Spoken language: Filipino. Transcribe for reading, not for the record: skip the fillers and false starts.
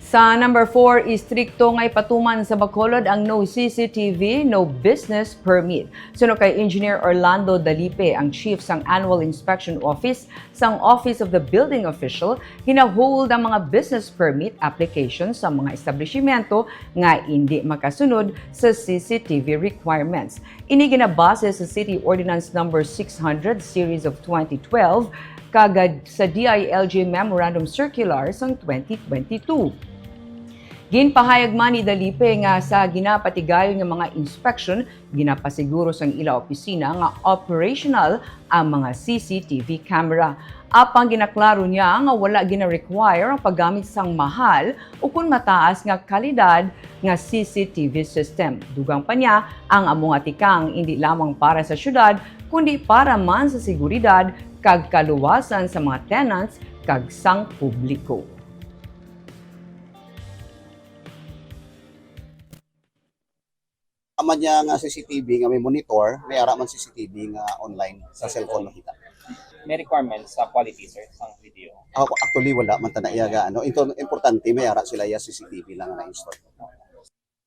Sa number 4, Istrikto nga ipatuman sa Bacolod ang no CCTV, no business permit. Suno kay Engineer Orlando Dalipe, ang chief sang Annual Inspection Office sang Office of the Building Official, hinahold ang mga business permit applications sa mga establishmento nga hindi makasunod sa CCTV requirements. Ini ginabase sa City Ordinance number 600 Series of 2012 kagad sa DILG Memorandum Circular sang 2022. Ginpahayag man ni Dalipe nga sa ginapatigayon nga mga inspection, ginapasiguro sang ila opisina nga operational ang mga CCTV camera. Apang ginaklaro niya nga wala gina-require ang paggamit sang mahal o kung mataas nga kalidad nga CCTV system. Dugang pa niya ang among atikang hindi lamang para sa syudad kundi para man sa seguridad kag kaluwasan sa mga tenants kag sang publiko. Ama niya nga CCTV nga may monitor, may ara man CCTV nga online sa cellphone makita. May requirements sa quality, sir, sa video? Ako actually wala man tanaya ga ano. Ito importante may ara sila ya CCTV lang na install.